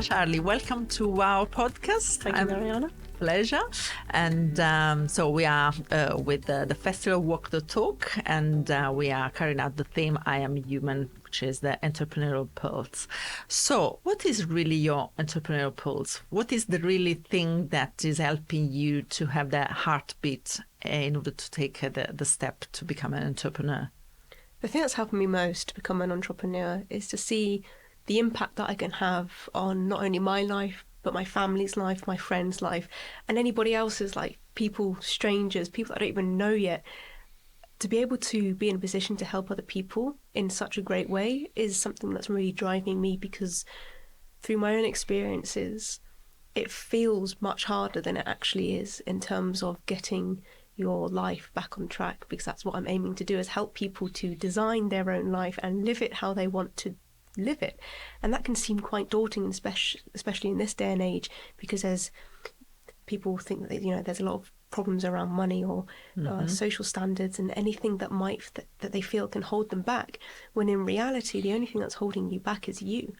Charlie. Welcome to our podcast. Thank you, Marianna. Pleasure. And so we are with the Festival Walk the Talk, and we are carrying out the theme I Am Human, which is the entrepreneurial pulse. So what is really your entrepreneurial pulse? What is the really thing that is helping you to have that heartbeat in order to take the step to become an entrepreneur? The thing that's helping me most to become an entrepreneur is to see the impact that I can have on not only my life, but my family's life, my friends' life, and anybody else's, like people, strangers, people that I don't even know yet. To be able to be in a position to help other people in such a great way is something that's really driving me, because through my own experiences, it feels much harder than it actually is in terms of getting your life back on track, because that's what I'm aiming to do, is help people to design their own life and live it how they want to live it. And that can seem quite daunting, especially in this day and age, because as people think that there's a lot of problems around money or social standards and anything that that they feel can hold them back, when in reality the only thing that's holding you back is you.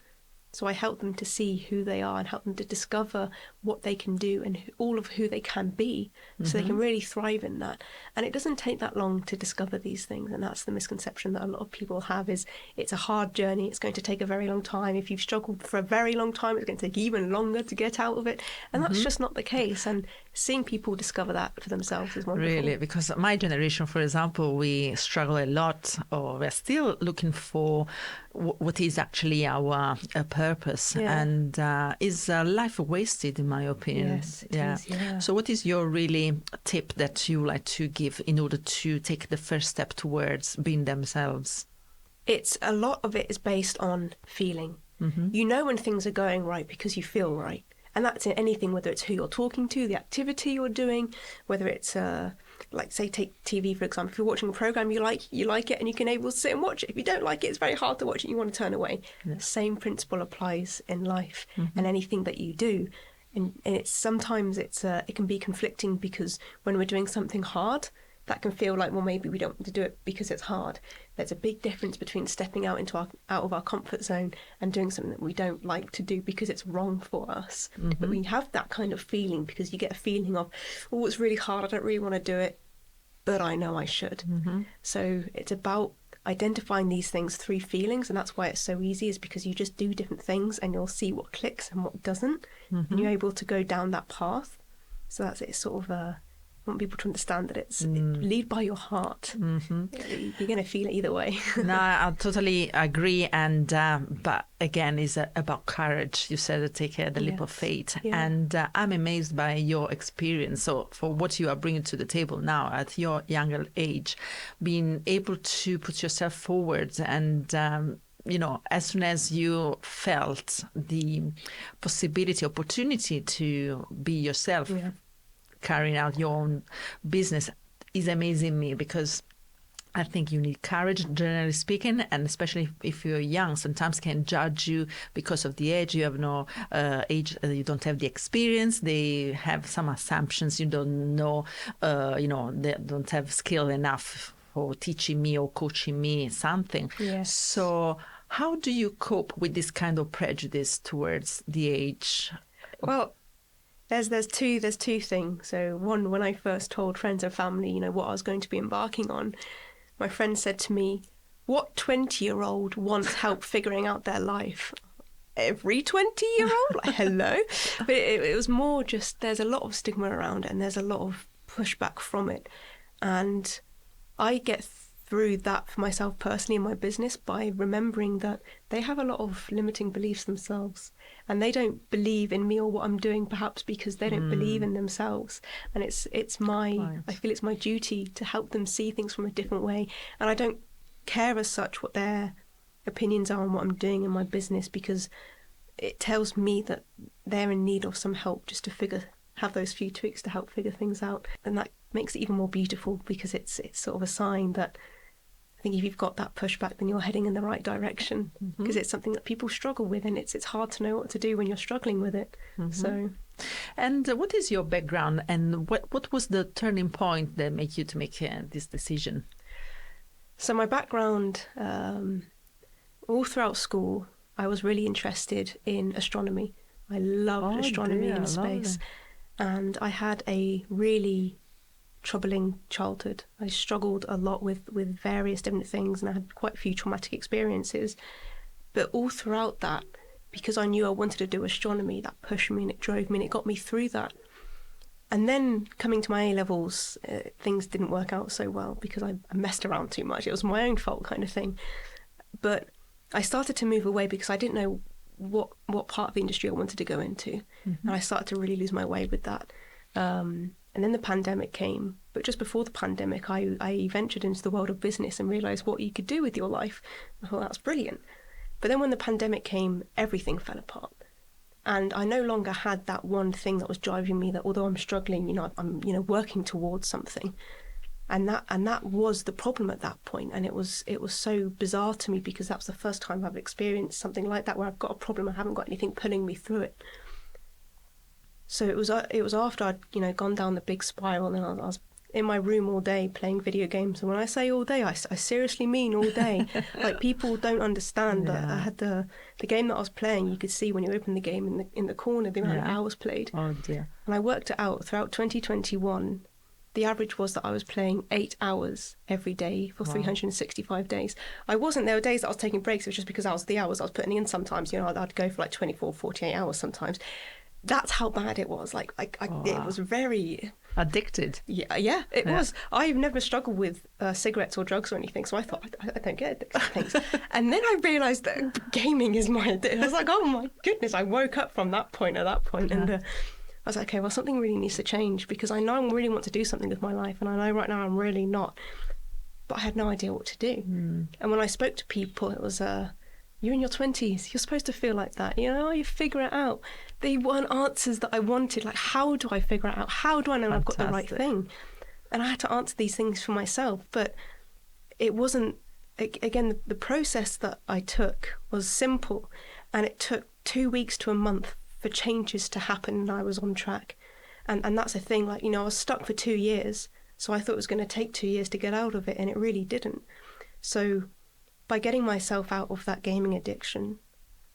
So I help them to see who they are and help them to discover what they can do and all of who they can be, so they can really thrive in that. And it doesn't take that long to discover these things, and that's the misconception that a lot of people have, is it's a hard journey, it's going to take a very long time. If you've struggled for a very long time, it's going to take even longer to get out of it. And that's just not the case. And seeing people discover that for themselves is wonderful. Really, because my generation, for example, we struggle a lot, or we're still looking for what is actually our purpose, and is life wasted, in my opinion. Yes, it is, yeah. So what is your really tip that you like to give in order to take the first step towards being themselves? A lot of it is based on feeling. You know when things are going right because you feel right. And that's in anything, whether it's who you're talking to, the activity you're doing, whether it's like, say, take TV, for example. If you're watching a program you like it and you can able to sit and watch it. If you don't like it, it's very hard to watch it. You want to turn away. Yeah. The same principle applies in life and anything that you do. And it's sometimes it can be conflicting, because when we're doing something hard, that can feel like, well, maybe we don't want to do it because it's hard. There's a big difference between stepping out of our comfort zone and doing something that we don't like to do because it's wrong for us. But we have that kind of feeling, because you get a feeling of, oh, it's really hard, I don't really want to do it, but I know I should. So it's about identifying these things through feelings, and that's why it's so easy, is because you just do different things and you'll see what clicks and what doesn't, and you're able to go down that path. So that's it. Sort of I want people to understand that it's lead by your heart. You're going to feel it either way. No, I totally agree. And but again, it's about courage. You said, take the leap of faith. Yeah. And I'm amazed by your experience. So for what you are bringing to the table now at your younger age, being able to put yourself forward, and as soon as you felt the opportunity to be yourself, carrying out your own business, is amazing me, because I think you need courage, generally speaking, and especially if you're young, sometimes can judge you because of the age. You have no age, you don't have the experience. They have some assumptions. You don't know, they don't have skill enough for teaching me or coaching me something. Yes. So how do you cope with this kind of prejudice towards the age? Well, There's two things. So one, when I first told friends and family, what I was going to be embarking on, my friend said to me, "What 20-year-old wants help figuring out their life?" Every 20-year-old? Like, hello? But it was more just, there's a lot of stigma around it, and there's a lot of pushback from it. And I get through that for myself personally in my business by remembering that they have a lot of limiting beliefs themselves, and they don't believe in me or what I'm doing, perhaps because they don't believe in themselves. And it's my right. I feel it's my duty to help them see things from a different way. And I don't care as such what their opinions are on what I'm doing in my business, because it tells me that they're in need of some help just to have those few tweaks to help figure things out. And that makes it even more beautiful, because it's sort of a sign that I think if you've got that pushback, then you're heading in the right direction, because it's something that people struggle with, and it's hard to know what to do when you're struggling with it. So, and what is your background, and what was the turning point that made you to make this decision? So my background, all throughout school, I was really interested in astronomy. I loved astronomy and space. And I had a really troubling childhood. I struggled a lot with various different things, and I had quite a few traumatic experiences. But all throughout that, because I knew I wanted to do astronomy, that pushed me and it drove me and it got me through that. And then coming to my A-levels, things didn't work out so well because I messed around too much. It was my own fault kind of thing. But I started to move away because I didn't know what part of the industry I wanted to go into. And I started to really lose my way with that. And then the pandemic came. But just before the pandemic, I ventured into the world of business and realised what you could do with your life. I thought, that's brilliant. But then when the pandemic came, everything fell apart. And I no longer had that one thing that was driving me, that although I'm struggling, I'm working towards something. And that was the problem at that point. And it was so bizarre to me because that was the first time I've experienced something like that, where I've got a problem, I haven't got anything pulling me through it. So it was after I'd gone down the big spiral, and I was in my room all day playing video games. And when I say all day, I seriously mean all day. Like, people don't understand that I had the game that I was playing. You could see when you open the game in the corner the amount of hours played. Oh dear. And I worked it out throughout 2021. The average was that I was playing 8 hours every day for 365 days. There were days that I was taking breaks. It was just because that was the hours I was putting in sometimes. I'd go for like 24, 48 hours sometimes. That's how bad it was. It was very... Addicted. Yeah, it was. I've never struggled with cigarettes or drugs or anything, so I thought, I don't get addicted to things. And then I realised that gaming is my addiction. I was like, oh my goodness, I woke up from that point, and I was like, okay, well, something really needs to change, because I know I really want to do something with my life, and I know right now I'm really not. But I had no idea what to do. And when I spoke to people, it was... you're in your 20s, you're supposed to feel like that, you figure it out. They weren't answers that I wanted. Like, how do I figure it out? How do I know I've got the right thing? And I had to answer these things for myself. But it wasn't, again, the process that I took was simple. And it took 2 weeks to a month for changes to happen, and I was on track. And that's the thing, I was stuck for 2 years. So I thought it was going to take 2 years to get out of it, and it really didn't. So by getting myself out of that gaming addiction,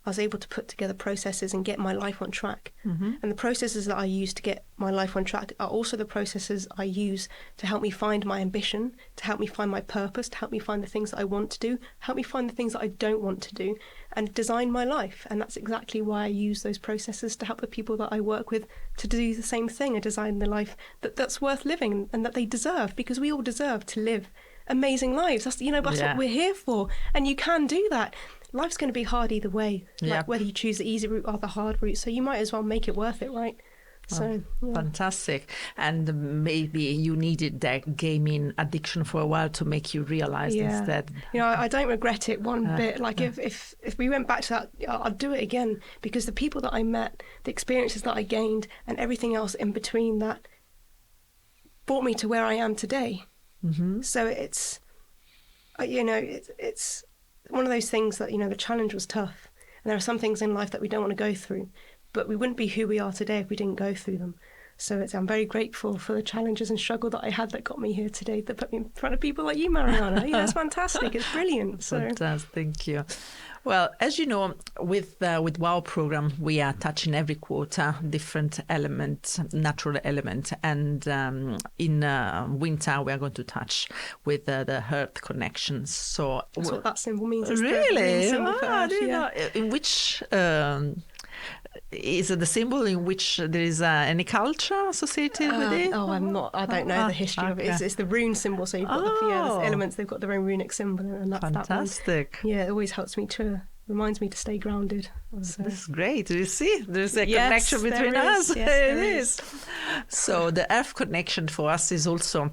I was able to put together processes and get my life on track. And the processes that I use to get my life on track are also the processes I use to help me find my ambition, to help me find my purpose, to help me find the things that I want to do, help me find the things that I don't want to do, and design my life. And that's exactly why I use those processes to help the people that I work with to do the same thing, and design the life that's worth living and that they deserve, because we all deserve to live amazing lives. That's what we're here for, and you can do that. Life's going to be hard either way, whether you choose the easy route or the hard route, so you might as well make it worth it, right? Fantastic. And maybe you needed that gaming addiction for a while to make you realize instead. I don't regret it one bit. If we went back to that, I'd do it again, because the people that I met, the experiences that I gained, and everything else in between that brought me to where I am today. So it's one of those things that, the challenge was tough. And there are some things in life that we don't want to go through, but we wouldn't be who we are today if we didn't go through them. So I'm very grateful for the challenges and struggle that I had that got me here today, that put me in front of people like you, Marianna. It's fantastic. It's brilliant. Fantastic. Thank you. Well, as you know, with WOW program, we are touching every quarter different elements, natural element, and in winter we are going to touch with the Earth connections. So that's what that symbol means. Really? Symbol for Earth, in which is it the symbol in which there is any culture associated with it? I don't know the history of it. It's the rune symbol. So you've got the elements, they've got their own runic symbol, and that's fantastic. That one. Yeah, it always helps me reminds me to stay grounded. So. That's great. You see, there's a connection between us. Yes, there is. So the Earth connection for us is also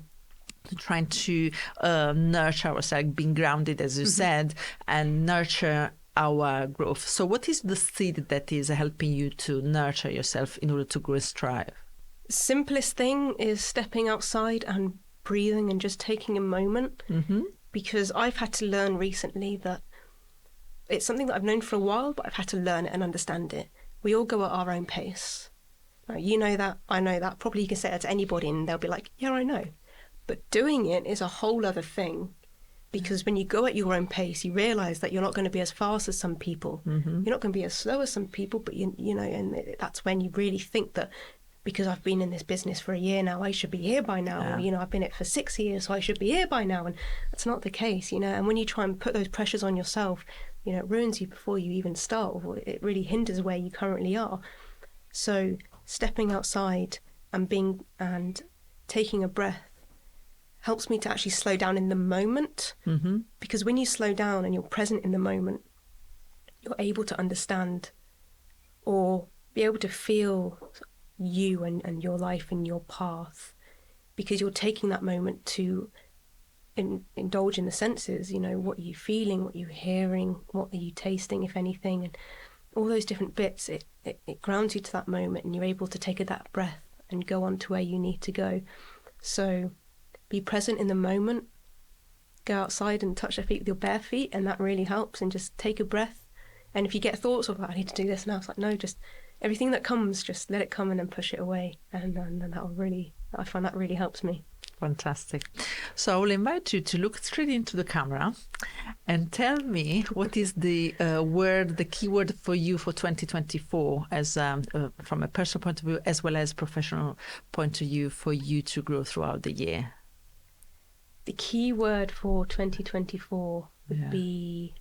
trying to nurture ourselves, being grounded, as you said, and nurture our growth. So what is the seed that is helping you to nurture yourself in order to grow and strive? Simplest thing is stepping outside and breathing and just taking a moment, because I've had to learn recently that it's something that I've known for a while, but I've had to learn it and understand it. We all go at our own pace. Now, you know that, I know that. Probably you can say that to anybody and they'll be like, yeah, I know. But doing it is a whole other thing. Because when you go at your own pace, you realise that you're not going to be as fast as some people. You're not going to be as slow as some people, but you know, and that's when you really think that because I've been in this business for a year now, I should be here by now. Yeah. Or, you know, I've been in it for 6 years, so I should be here by now. And that's not the case, you know. And when you try and put those pressures on yourself, you know, it ruins you before you even start, or it really hinders where you currently are. So stepping outside and taking a breath helps me to actually slow down in the moment. Because when you slow down and you're present in the moment, you're able to understand or be able to feel you and your life and your path, because you're taking that moment to indulge in the senses. You know, what are you feeling, what are you hearing, what are you tasting, if anything, and all those different bits. It grounds you to that moment, and you're able to take that breath and go on to where you need to go. So be present in the moment, go outside and touch your feet with your bare feet, and that really helps. And just take a breath. And if you get thoughts of, I need to do this now, it's like, no, just everything that comes, just let it come and then push it away. And that will really, I find that really helps me. Fantastic. So I will invite you to look straight into the camera and tell me what is the the keyword for you for 2024, as from a personal point of view as well as professional point of view, for you to grow throughout the year. The key word for 2024 would be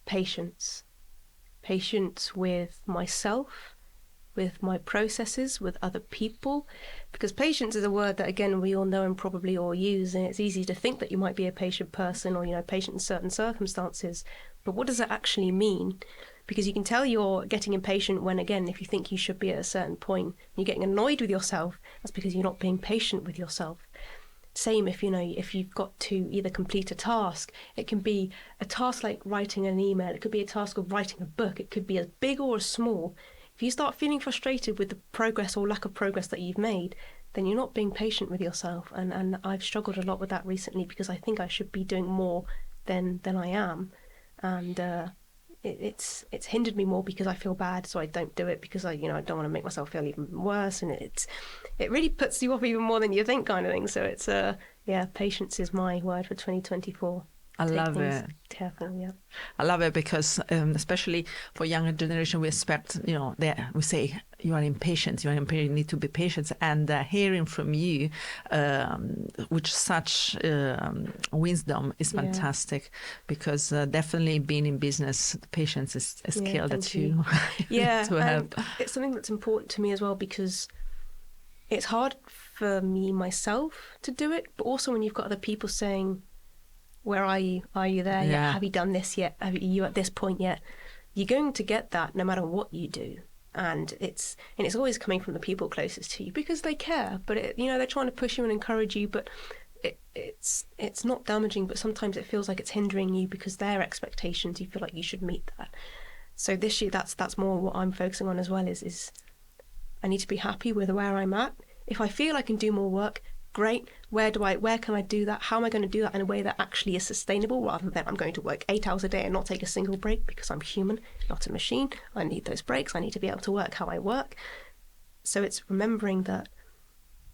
patience. Patience with myself, with my processes, with other people. Because patience is a word that, again, we all know and probably all use, and it's easy to think that you might be a patient person or, you know, patient in certain circumstances. But what does that actually mean? Because you can tell you're getting impatient when, again, if you think you should be at a certain point, you're getting annoyed with yourself, that's because you're not being patient with yourself. Same if, you know, if you've got to either complete a task. It can be a task like writing an email. It could be a task of writing a book. It could be as big or as small. If you start feeling frustrated with the progress or lack of progress that you've made, then you're not being patient with yourself. And I've struggled a lot with that recently, because I think I should be doing more than I am. And it's hindered me more because I feel bad, so I don't do it, because I don't want to make myself feel even worse, and it really puts you off even more than you think, kind of thing. So it's patience is my word for 2024. I love it. Careful, yeah. I love it because especially for younger generation, we expect, we say you are impatient, you need to be patient. And hearing from you, with such wisdom, is fantastic, because definitely being in business, patience is a skill that you need to have. It's something that's important to me as well, because it's hard for me myself to do it, but also when you've got other people saying, where are you? Are you there yet? Have you done this yet? Are you at this point yet? You're going to get that no matter what you do. And it's always coming from the people closest to you, because they care. But they're trying to push you and encourage you, but it's not damaging, but sometimes it feels like it's hindering you, because their expectations, you feel like you should meet that. So this year, that's more what I'm focusing on as well, is I need to be happy with where I'm at. If I feel I can do more work, great. Where can I do that? How am I going to do that in a way that actually is sustainable, rather than I'm going to work 8 hours a day and not take a single break, because I'm human, not a machine. I need those breaks. I need to be able to work how I work. So it's remembering that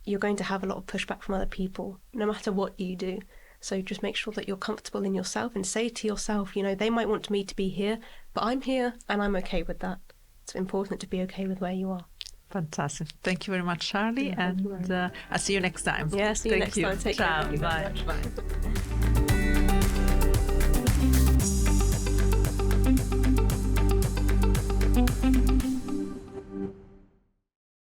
you're going to have a lot of pushback from other people, no matter what you do. So just make sure that you're comfortable in yourself, and say to yourself, they might want me to be here, but I'm here and I'm okay with that. It's important to be okay with where you are. Fantastic. Thank you very much, Charlie. And I'll see you next time. Yeah, see you next time. Take care. Bye. Bye.